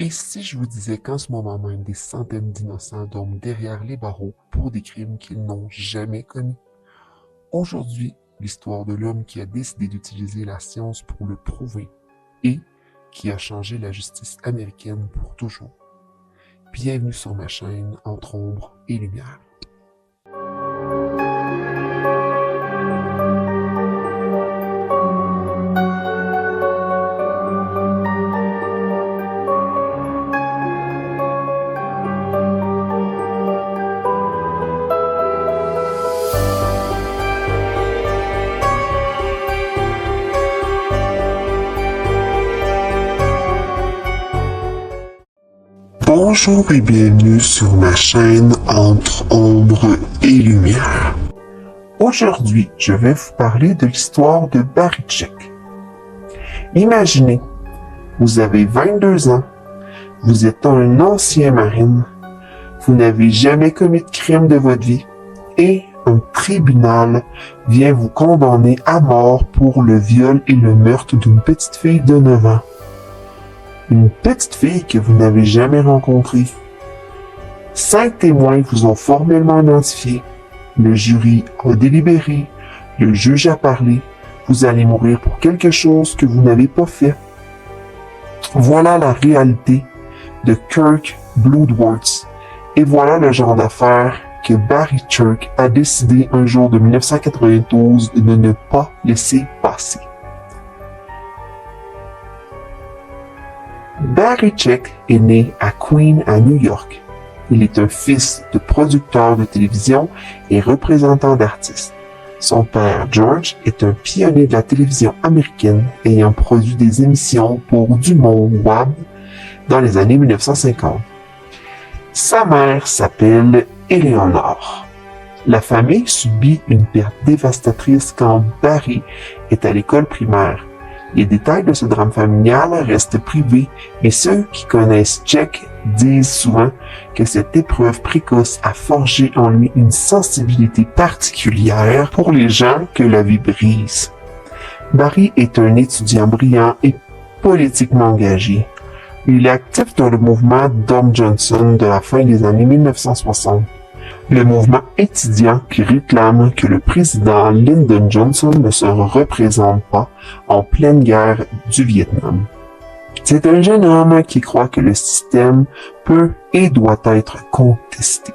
Et si je vous disais qu'en ce moment même, des centaines d'innocents dorment derrière les barreaux pour des crimes qu'ils n'ont jamais commis? Aujourd'hui, l'histoire de l'homme qui a décidé d'utiliser la science pour le prouver et qui a changé la justice américaine pour toujours. Bienvenue sur ma chaîne Entre ombre et lumière. Bonjour et bienvenue sur ma chaîne Entre ombre et lumière. Aujourd'hui, je vais vous parler de l'histoire de Barry Scheck. Imaginez, vous avez 22 ans, vous êtes un ancien marine, vous n'avez jamais commis de crime de votre vie et un tribunal vient vous condamner à mort pour le viol et le meurtre d'une petite fille de 9 ans. Une petite fille que vous n'avez jamais rencontrée. 5 témoins vous ont formellement identifié. Le jury a délibéré. Le juge a parlé. Vous allez mourir pour quelque chose que vous n'avez pas fait. Voilà la réalité de Kirk Bloodworth. Et voilà le genre d'affaire que Barry Scheck a décidé un jour de 1992 de ne pas laisser passer. Barry Scheck est né à Queens, à New York. Il est un fils de producteur de télévision et représentant d'artistes. Son père, George, est un pionnier de la télévision américaine ayant produit des émissions pour Dumont Webb dans les années 1950. Sa mère s'appelle Eleanor. La famille subit une perte dévastatrice quand Barry est à l'école primaire. Les détails de ce drame familial restent privés, mais ceux qui connaissent Scheck disent souvent que cette épreuve précoce a forgé en lui une sensibilité particulière pour les gens que la vie brise. Barry est un étudiant brillant et politiquement engagé. Il est actif dans le mouvement Dom Johnson de la fin des années 1960. Le mouvement étudiant qui réclame que le président Lyndon Johnson ne se représente pas en pleine guerre du Vietnam. C'est un jeune homme qui croit que le système peut et doit être contesté.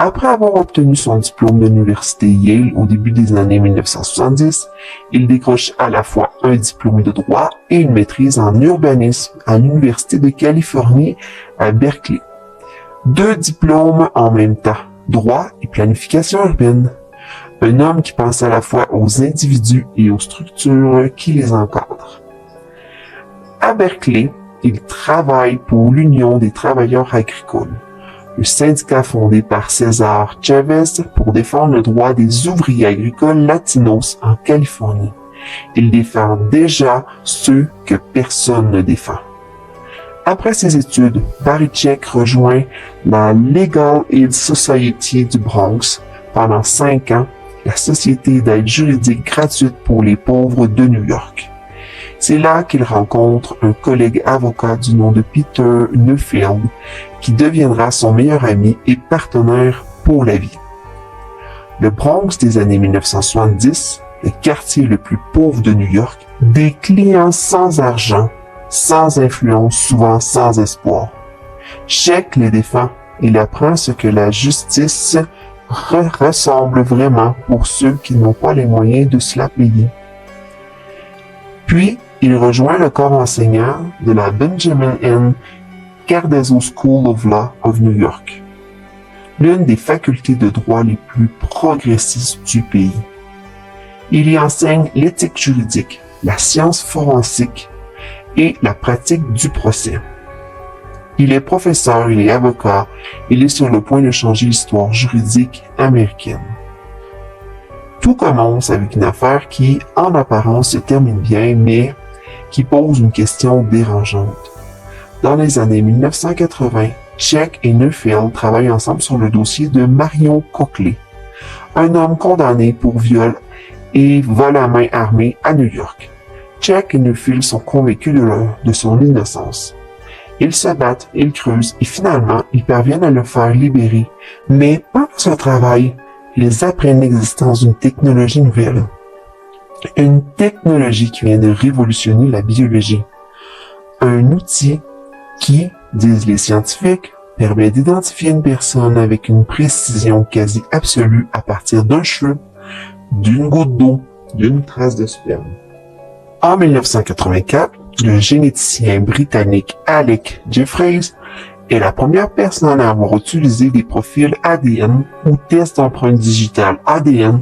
Après avoir obtenu son diplôme de l'université Yale au début des années 1970, il décroche à la fois un diplôme de droit et une maîtrise en urbanisme à l'Université de Californie à Berkeley. 2 diplômes en même temps, droit et planification urbaine. Un homme qui pense à la fois aux individus et aux structures qui les encadrent. À Berkeley, il travaille pour l'Union des travailleurs agricoles, le syndicat fondé par César Chavez pour défendre le droit des ouvriers agricoles latinos en Californie. Il défend déjà ceux que personne ne défend. Après ses études, Barry Scheck rejoint la Legal Aid Society du Bronx pendant 5 ans, la société d'aide juridique gratuite pour les pauvres de New York. C'est là qu'il rencontre un collègue avocat du nom de Peter Neufeld, qui deviendra son meilleur ami et partenaire pour la vie. Le Bronx des années 1970, le quartier le plus pauvre de New York, des clients sans argent, sans influence, souvent sans espoir. Scheck les défend. Il apprend ce que la justice ressemble vraiment pour ceux qui n'ont pas les moyens de se la payer. Puis, il rejoint le corps enseignant de la Benjamin N. Cardozo School of Law of New York, l'une des facultés de droit les plus progressistes du pays. Il y enseigne l'éthique juridique, la science forensique, et la pratique du procès. Il est professeur, il est avocat, il est sur le point de changer l'histoire juridique américaine. Tout commence avec une affaire qui, en apparence, se termine bien, mais qui pose une question dérangeante. Dans les années 1980, Scheck et Neufeld travaillent ensemble sur le dossier de Marion Coakley, un homme condamné pour viol et vol à main armée à New York. Scheck et Neufeld sont convaincus de son innocence. Ils se battent, ils creusent et finalement, ils parviennent à le faire libérer. Mais pendant ce travail, ils apprennent l'existence d'une technologie nouvelle. Une technologie qui vient de révolutionner la biologie. Un outil qui, disent les scientifiques, permet d'identifier une personne avec une précision quasi absolue à partir d'un cheveu, d'une goutte d'eau, d'une trace de sperme. En 1984, le généticien britannique Alec Jeffreys est la première personne à avoir utilisé des profils ADN ou tests d'empreinte digitale ADN,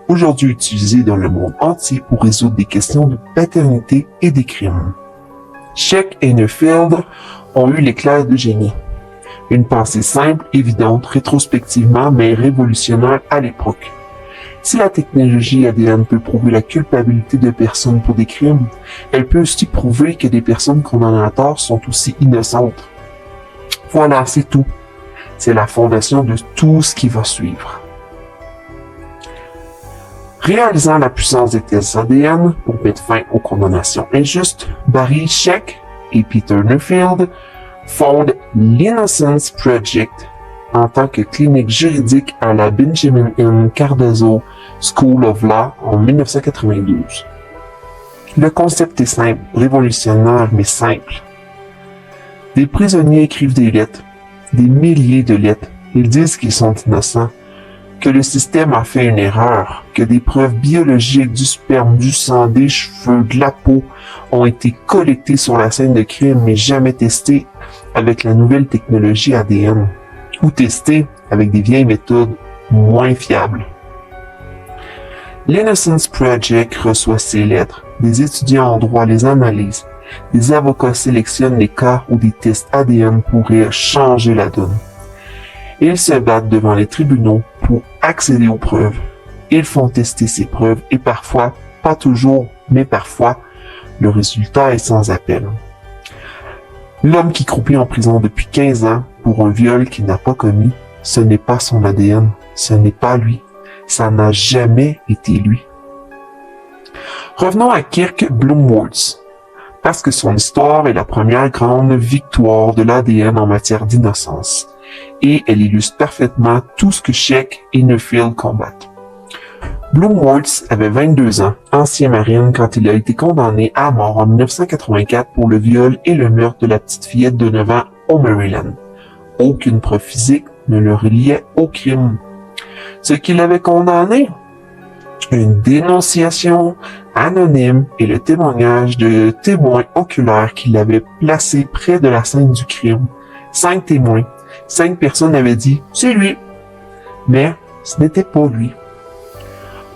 aujourd'hui utilisés dans le monde entier pour résoudre des questions de paternité et des crimes. Sheck et Neufeld ont eu l'éclair de génie. Une pensée simple, évidente, rétrospectivement, mais révolutionnaire à l'époque. Si la technologie ADN peut prouver la culpabilité de personnes pour des crimes, elle peut aussi prouver que des personnes condamnées à tort sont aussi innocentes. Voilà, c'est tout. C'est la fondation de tout ce qui va suivre. Réalisant la puissance des tests ADN pour mettre fin aux condamnations injustes, Barry Sheck et Peter Neufeld fondent l'Innocence Project en tant que clinique juridique à la Benjamin M. Cardozo School of Law en 1992. Le concept est simple, révolutionnaire mais simple. Des prisonniers écrivent des lettres, des milliers de lettres. Ils disent qu'ils sont innocents, que le système a fait une erreur, que des preuves biologiques du sperme, du sang, des cheveux, de la peau ont été collectées sur la scène de crime mais jamais testées avec la nouvelle technologie ADN ou testées avec des vieilles méthodes moins fiables. L'Innocence Project reçoit ces lettres, des étudiants en droit les analysent, des avocats sélectionnent les cas où des tests ADN pourraient changer la donne. Ils se battent devant les tribunaux pour accéder aux preuves. Ils font tester ces preuves et parfois, pas toujours, mais parfois, le résultat est sans appel. L'homme qui croupit en prison depuis 15 ans pour un viol qu'il n'a pas commis, ce n'est pas son ADN, ce n'est pas lui, ça n'a jamais été lui. Revenons à Kirk Bloomworth, parce que son histoire est la première grande victoire de l'ADN en matière d'innocence, et elle illustre parfaitement tout ce que Sheck et Neufeld combattent. Bloomworth avait 22 ans, ancien marine, quand il a été condamné à mort en 1984 pour le viol et le meurtre de la petite fillette de 9 ans au Maryland. Aucune preuve physique ne le reliait au crime. Ce qui l'avait condamné? Une dénonciation anonyme et le témoignage de témoins oculaires qui l'avaient placé près de la scène du crime. 5 témoins, 5 personnes avaient dit « c'est lui », mais ce n'était pas lui.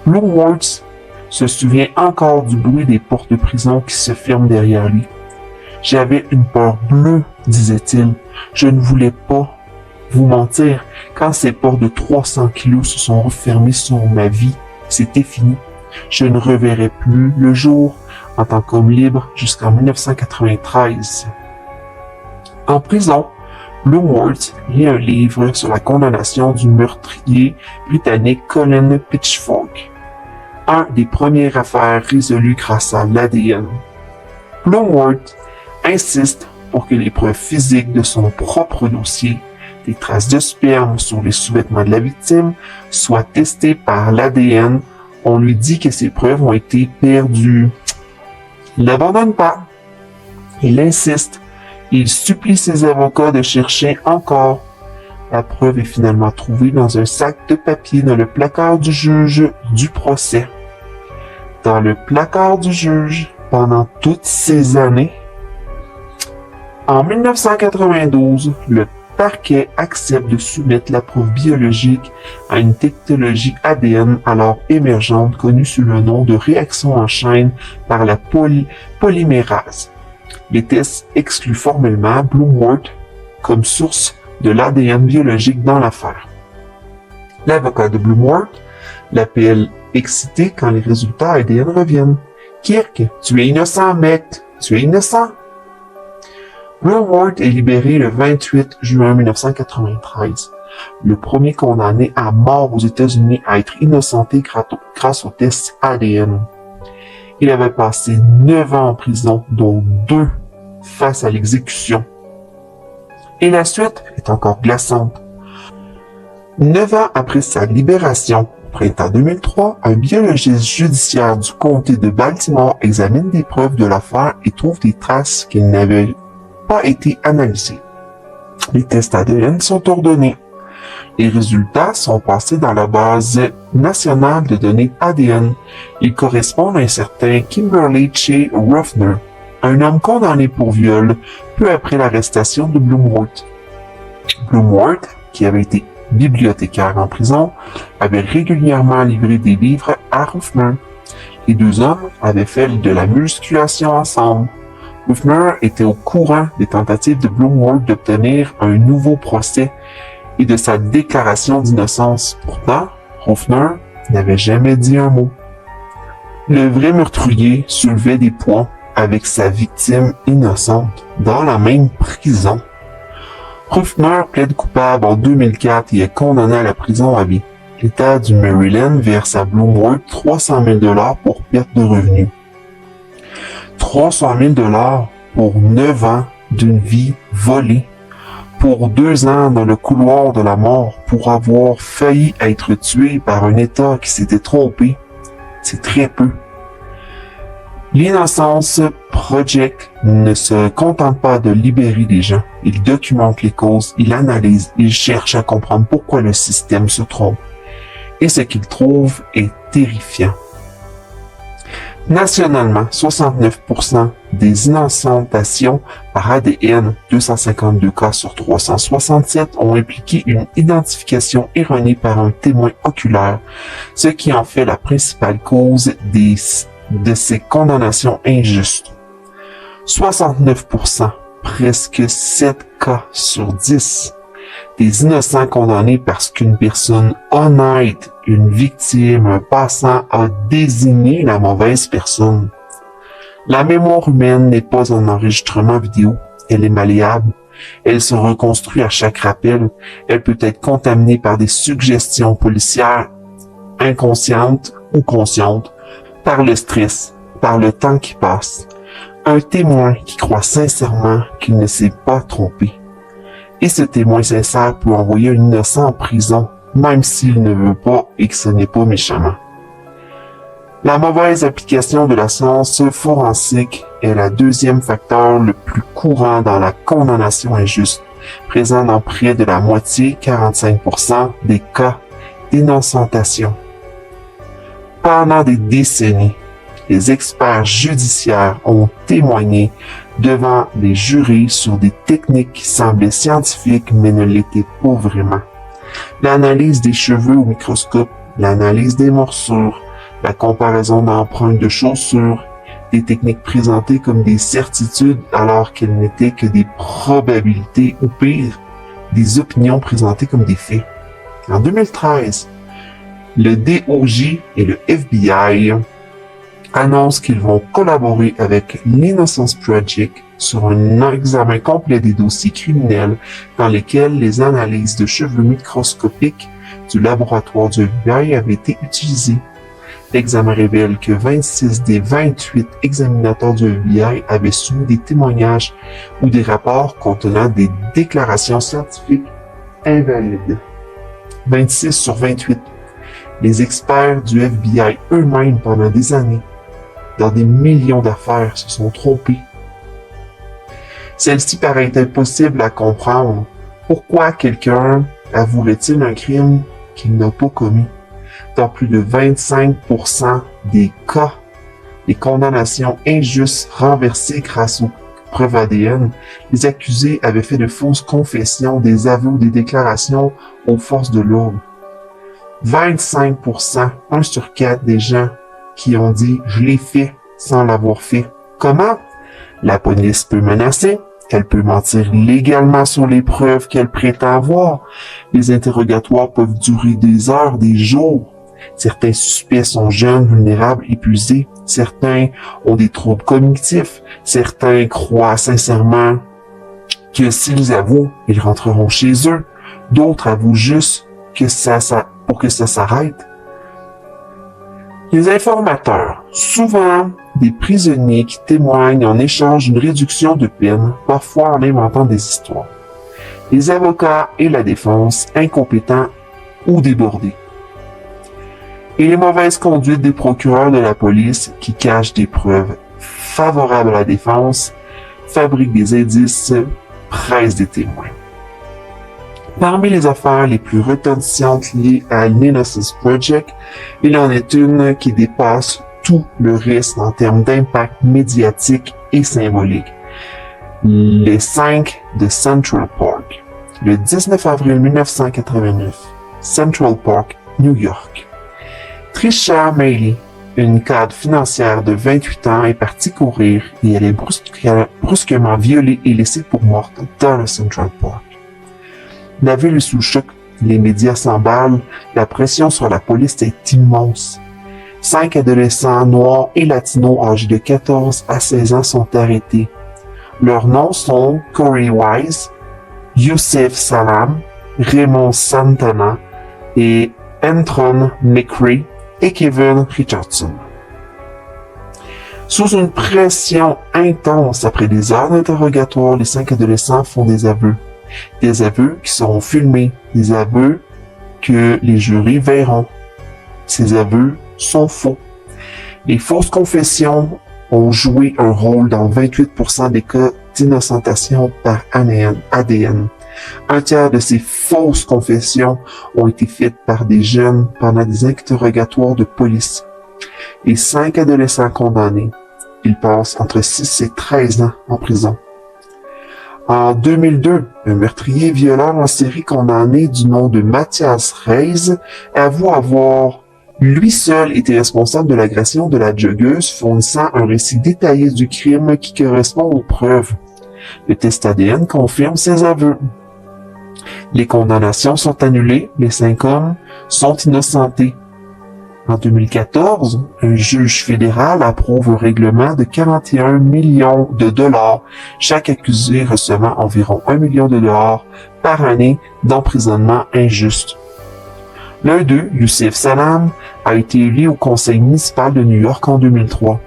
Bloomworth se souvient encore du bruit des portes de prison qui se ferment derrière lui. « J'avais une peur bleue, disait-il. Je ne voulais pas vous mentir. Quand ces portes de 300 kilos se sont refermées sur ma vie, c'était fini. Je ne reverrai plus le jour en tant qu'homme libre jusqu'en 1993. » En prison, Bloomworth lit un livre sur la condamnation du meurtrier britannique Colin Pitchfork, un des premières affaires résolues grâce à l'ADN. Bloomworth insiste pour que les preuves physiques de son propre dossier, des traces de sperme sur les sous-vêtements de la victime, soient testées par l'ADN. On lui dit que ces preuves ont été perdues. Il n'abandonne pas. Il insiste. Il supplie ses avocats de chercher encore. La preuve est finalement trouvée dans un sac de papier dans le placard du juge du procès. Dans le placard du juge, pendant toutes ces années. En 1992, le parquet accepte de soumettre la preuve biologique à une technologie ADN alors émergente connue sous le nom de réaction en chaîne par la polymérase. Les tests excluent formellement Bloomworth comme source de l'ADN biologique dans l'affaire. L'avocat de Bloomworth l'appelle excité quand les résultats ADN reviennent. « Kirk, tu es innocent, mec, tu es innocent. » Bloomworth est libéré le 28 juin 1993, le premier condamné à mort aux États-Unis à être innocenté grâce aux tests ADN. Il avait passé 9 ans en prison, dont 2 face à l'exécution. Et la suite est encore glaçante. 9 ans après sa libération, au printemps 2003, un biologiste judiciaire du comté de Baltimore examine des preuves de l'affaire et trouve des traces qui n'avaient pas été analysées. Les tests ADN sont ordonnés. Les résultats sont passés dans la base nationale de données ADN. Ils correspondent à un certain Kimberly Che Ruffner, un homme condamné pour viol peu après l'arrestation de Blumworth. Blumworth, qui avait été bibliothécaire en prison, avait régulièrement livré des livres à Ruffner. Les deux hommes avaient fait de la musculation ensemble. Ruffner était au courant des tentatives de Blumworth d'obtenir un nouveau procès et de sa déclaration d'innocence. Pourtant, Ruffner n'avait jamais dit un mot. Le vrai meurtrier soulevait des poids avec sa victime innocente dans la même prison. Ruffner plaide coupable en 2004 et est condamné à la prison à vie. L'État du Maryland verse à Blumworth 300 000 $ pour perte de revenus. 300 000 $ pour 9 ans d'une vie volée. Pour 2 ans dans le couloir de la mort pour avoir failli être tué par un État qui s'était trompé. C'est très peu. L'Innocence Project ne se contente pas de libérer les gens. Il documente les causes, il analyse, il cherche à comprendre pourquoi le système se trompe. Et ce qu'il trouve est terrifiant. Nationalement, 69% des innocentations par ADN, 252 cas sur 367, ont impliqué une identification erronée par un témoin oculaire, ce qui en fait la principale cause de ces condamnations injustes. 69%, presque 7 cas sur 10, des innocents condamnés parce qu'une personne honnête, une victime, un passant a désigné la mauvaise personne. La mémoire humaine n'est pas un enregistrement vidéo, elle est malléable, elle se reconstruit à chaque rappel, elle peut être contaminée par des suggestions policières inconscientes ou conscientes, par le stress, par le temps qui passe. Un témoin qui croit sincèrement qu'il ne s'est pas trompé. Et ce témoin sincère peut envoyer un innocent en prison, même s'il ne veut pas et que ce n'est pas méchamment. La mauvaise application de la science forensique est le deuxième facteur le plus courant dans la condamnation injuste, présent dans près de la moitié, 45%, des cas d'innocentation. Pendant des décennies, les experts judiciaires ont témoigné devant les jurys sur des techniques qui semblaient scientifiques mais ne l'étaient pas vraiment. L'analyse des cheveux au microscope, l'analyse des morsures, la comparaison d'empreintes de chaussures, des techniques présentées comme des certitudes alors qu'elles n'étaient que des probabilités ou pire, des opinions présentées comme des faits. En 2013, le DOJ et le FBI annoncent qu'ils vont collaborer avec l'Innocence Project sur un examen complet des dossiers criminels dans lesquels les analyses de cheveux microscopiques du laboratoire du FBI avaient été utilisées. L'examen révèle que 26 des 28 examinateurs du FBI avaient soumis des témoignages ou des rapports contenant des déclarations scientifiques invalides. 26 sur 28. Les experts du FBI eux-mêmes pendant des années, dans des millions d'affaires, se sont trompés. Celle-ci paraît impossible à comprendre. Pourquoi quelqu'un avouerait-il un crime qu'il n'a pas commis? Dans plus de 25% des cas, les condamnations injustes renversées grâce aux preuves ADN, les accusés avaient fait de fausses confessions, des aveux ou des déclarations aux forces de l'ordre. 25%, 1 sur 4 des gens qui ont dit « je l'ai fait » sans l'avoir fait. Comment? La police peut menacer, elle peut mentir légalement sur les preuves qu'elle prétend avoir. Les interrogatoires peuvent durer des heures, des jours. Certains suspects sont jeunes, vulnérables, épuisés. Certains ont des troubles cognitifs. Certains croient sincèrement que s'ils avouent, ils rentreront chez eux. D'autres avouent juste pour que ça s'arrête. Les informateurs, souvent des prisonniers qui témoignent en échange d'une réduction de peine, parfois en inventant des histoires. les avocats et la défense incompétents ou débordés, et les mauvaises conduites des procureurs de la police qui cachent des preuves favorables à la défense, fabriquent des indices, pressent des témoins. Parmi les affaires les plus retentissantes liées à l'Innocence Project, il en est une qui dépasse tout le reste en termes d'impact médiatique et symbolique. Les 5 de Central Park. Le 19 avril 1989, Central Park, New York. Tricia Mailey, une cadre financière de 28 ans, est partie courir et elle est brusquement violée et laissée pour morte dans le Central Park. La ville est sous le choc, les médias s'emballent, la pression sur la police est immense. 5 adolescents noirs et latinos âgés de 14 à 16 ans sont arrêtés. Leurs noms sont Corey Wise, Youssef Salam, Raymond Santana et Antron McRae et Kevin Richardson. Sous une pression intense après des heures d'interrogatoire, les 5 adolescents font des aveux. Des aveux qui seront filmés, des aveux que les jurys verront. Ces aveux sont faux. Les fausses confessions ont joué un rôle dans 28% des cas d'innocentation par ADN. Un tiers de ces fausses confessions ont été faites par des jeunes pendant des interrogatoires de police. Les 5 adolescents condamnés, ils passent entre 6 et 13 ans en prison. En 2002, un meurtrier violent en série condamné du nom de Matthias Reis avoue avoir lui seul été responsable de l'agression de la joggeuse, fournissant un récit détaillé du crime qui correspond aux preuves. Le test ADN confirme ses aveux. Les condamnations sont annulées, les 5 hommes sont innocentés. En 2014, un juge fédéral approuve un règlement de 41 millions de dollars, chaque accusé recevant environ 1 million de dollars par année d'emprisonnement injuste. L'un d'eux, Youssef Salam, a été élu au conseil municipal de New York en 2003.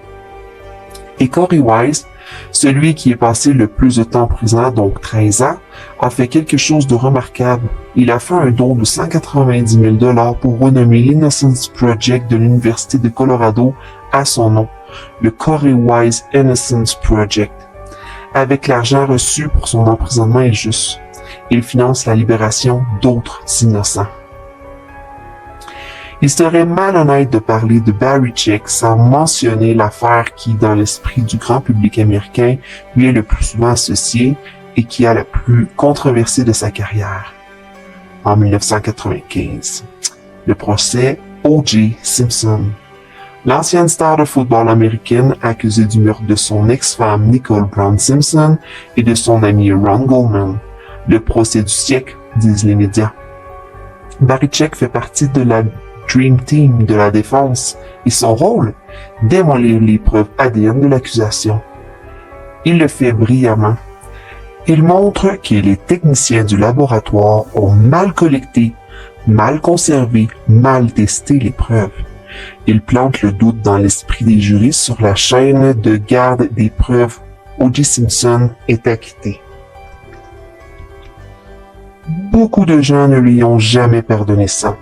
Et Corey Wise, celui qui est passé le plus de temps en prison, donc 13 ans, a fait quelque chose de remarquable. Il a fait un don de 190 000 $ pour renommer l'Innocence Project de l'Université de Colorado à son nom, le Corey Wise Innocence Project. Avec l'argent reçu pour son emprisonnement injuste, il finance la libération d'autres innocents. Il serait malhonnête de parler de Barry Scheck sans mentionner l'affaire qui, dans l'esprit du grand public américain, lui est le plus souvent associée et qui a la plus controversée de sa carrière. En 1995, le procès O.J. Simpson. L'ancienne star de football américaine accusée du meurtre de son ex-femme Nicole Brown Simpson et de son ami Ron Goldman. Le procès du siècle, disent les médias. Barry Scheck fait partie de la Dream Team de la défense et son rôle, démolir les preuves ADN de l'accusation. Il le fait brillamment. Il montre que les techniciens du laboratoire ont mal collecté, mal conservé, mal testé les preuves. Il plante le doute dans l'esprit des jurys sur la chaîne de garde des preuves. O.J. Simpson est acquitté. Beaucoup de gens ne lui ont jamais pardonné ça.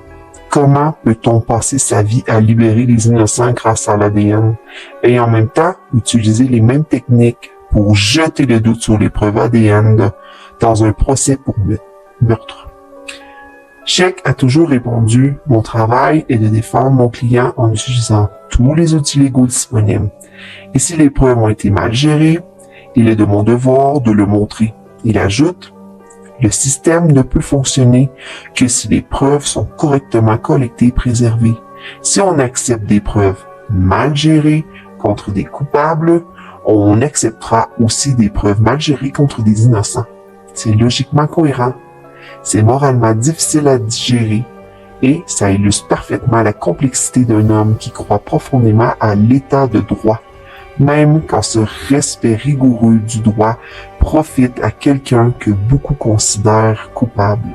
Comment peut-on passer sa vie à libérer les innocents grâce à l'ADN et en même temps utiliser les mêmes techniques pour jeter le doute sur les preuves ADN dans un procès pour meurtre? Scheck a toujours répondu « Mon travail est de défendre mon client en utilisant tous les outils légaux disponibles. Et si les preuves ont été mal gérées, il est de mon devoir de le montrer. » Il ajoute « Le système ne peut fonctionner que si les preuves sont correctement collectées et préservées. Si on accepte des preuves mal gérées contre des coupables, on acceptera aussi des preuves mal gérées contre des innocents. C'est logiquement cohérent. C'est moralement difficile à digérer et ça illustre parfaitement la complexité d'un homme qui croit profondément à l'état de droit, même quand ce respect rigoureux du droit profite à quelqu'un que beaucoup considèrent coupable.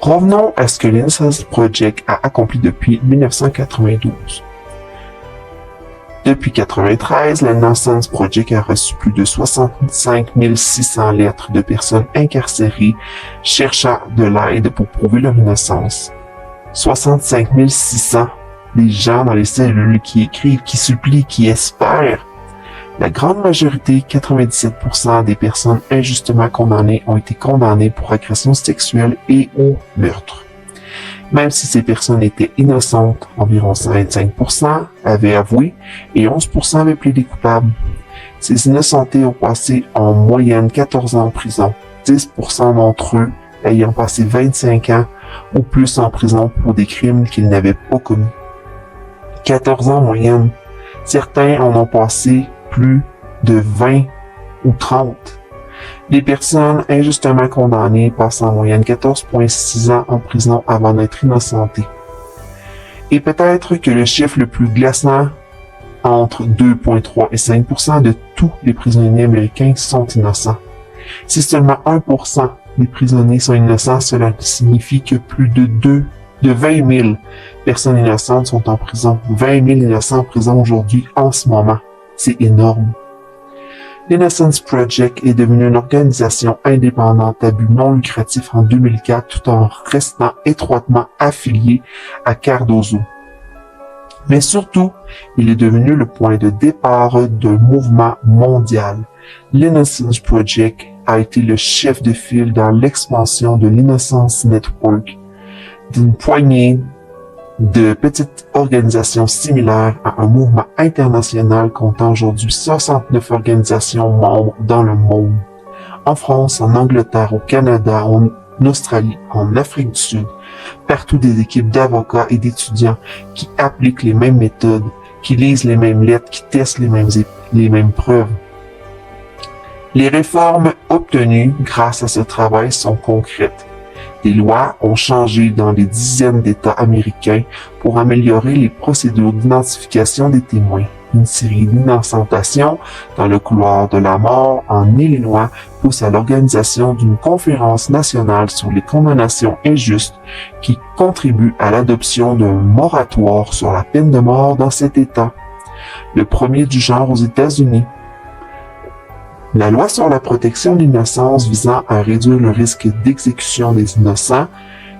Revenons à ce que l'Innocence Project a accompli depuis 1992. Depuis 1993, l'Innocence Project a reçu plus de 65 600 lettres de personnes incarcérées cherchant de l'aide pour prouver leur innocence. 65 600 des gens dans les cellules qui écrivent, qui supplient, qui espèrent. La grande majorité, 97% des personnes injustement condamnées ont été condamnées pour agression sexuelle et ou meurtre. Même si ces personnes étaient innocentes, environ 25% avaient avoué et 11% avaient plaidé coupable. Ces innocentés ont passé en moyenne 14 ans en prison, 10% d'entre eux ayant passé 25 ans ou plus en prison pour des crimes qu'ils n'avaient pas commis. 14 ans en moyenne. Certains en ont passé plus de 20 ou 30. Les personnes injustement condamnées passent en moyenne 14,6 ans en prison avant d'être innocentées. Et peut-être que le chiffre le plus glaçant, entre 2,3 et 5% de tous les prisonniers américains sont innocents. Si seulement 1% des prisonniers sont innocents, cela signifie que plus de 20 000 personnes innocentes sont en prison. 20 000 innocents en prison aujourd'hui, en ce moment. C'est énorme. L'Innocence Project est devenue une organisation indépendante à but non lucratif en 2004 tout en restant étroitement affiliée à Cardozo. Mais surtout, il est devenu le point de départ d'un mouvement mondial. L'Innocence Project a été le chef de file dans l'expansion de l'Innocence Network, d'une poignée de petites organisations similaires à un mouvement international comptant aujourd'hui 69 organisations membres dans le monde. En France, en Angleterre, au Canada, en Australie, en Afrique du Sud, partout des équipes d'avocats et d'étudiants qui appliquent les mêmes méthodes, qui lisent les mêmes lettres, qui testent les mêmes preuves. Les réformes obtenues grâce à ce travail sont concrètes. Les lois ont changé dans des dizaines d'États américains pour améliorer les procédures d'identification des témoins. Une série d'innocentations dans le couloir de la mort en Illinois pousse à l'organisation d'une conférence nationale sur les condamnations injustes qui contribue à l'adoption d'un moratoire sur la peine de mort dans cet État, le premier du genre aux États-Unis. La loi sur la protection de l'innocence visant à réduire le risque d'exécution des innocents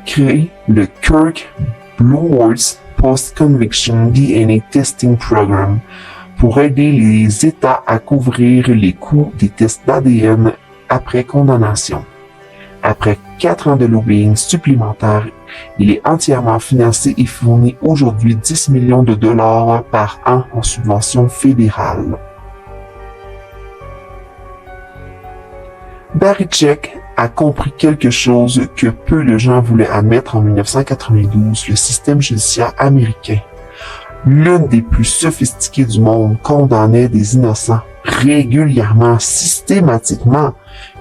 crée le Kirk Bloomworth Post-Conviction DNA Testing Program pour aider les États à couvrir les coûts des tests d'ADN après condamnation. Après 4 ans de lobbying supplémentaire, il est entièrement financé et fournit aujourd'hui 10 millions de dollars par an en subventions fédérales. Bariček a compris quelque chose que peu de gens voulaient admettre en 1992, le système judiciaire américain. L'une des plus sophistiquées du monde condamnait des innocents régulièrement, systématiquement,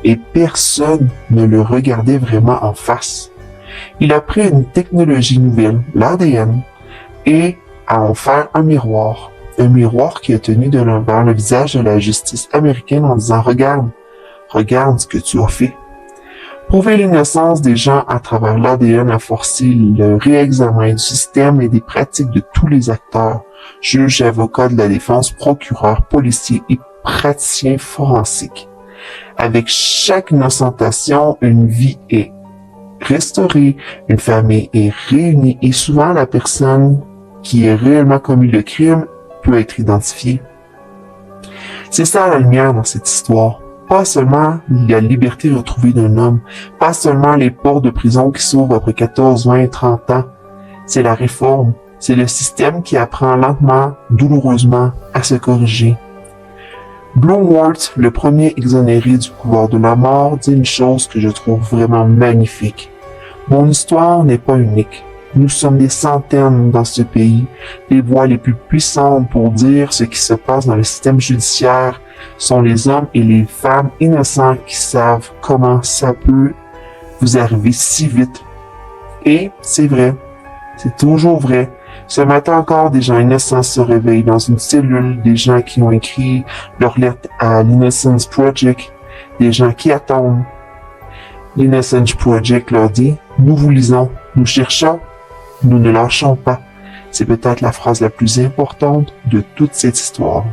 et personne ne le regardait vraiment en face. Il a pris une technologie nouvelle, l'ADN, et à en faire un miroir qui a tenu vers le visage de la justice américaine en disant « Regarde ce que tu as fait ». Prouver l'innocence des gens à travers l'ADN a forcé le réexamen du système et des pratiques de tous les acteurs, juges, avocats de la défense, procureurs, policiers et praticiens forensiques. Avec chaque innocentation, une vie est restaurée, une famille est réunie et souvent la personne qui a réellement commis le crime peut être identifiée. C'est ça la lumière dans cette histoire. Pas seulement la liberté retrouvée d'un homme, pas seulement les portes de prison qui s'ouvrent après 14, 20, 30 ans. C'est la réforme, c'est le système qui apprend lentement, douloureusement à se corriger. Bloomworth, le premier exonéré du pouvoir de la mort, dit une chose que je trouve vraiment magnifique. Mon histoire n'est pas unique. Nous sommes des centaines dans ce pays. Les voix les plus puissantes pour dire ce qui se passe dans le système judiciaire sont les hommes et les femmes innocents qui savent comment ça peut vous arriver si vite. Et c'est vrai, c'est toujours vrai. Ce matin encore, des gens innocents se réveillent dans une cellule, des gens qui ont écrit leur lettre à l'Innocence Project, des gens qui attendent. L'Innocence Project leur dit « Nous vous lisons, nous cherchons, nous ne lâchons pas. C'est peut-être la phrase la plus importante de toute cette histoire.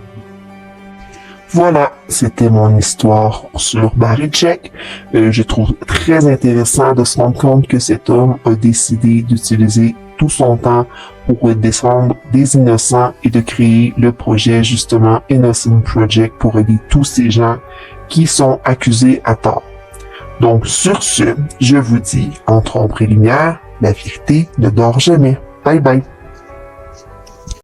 Voilà, c'était mon histoire sur Barichek. Je trouve très intéressant de se rendre compte que cet homme a décidé d'utiliser tout son temps pour défendre des innocents et de créer le projet justement Innocent Project pour aider tous ces gens qui sont accusés à tort. Donc sur ce, je vous dis, entre ombre et lumière, la vérité ne dort jamais. Bye bye.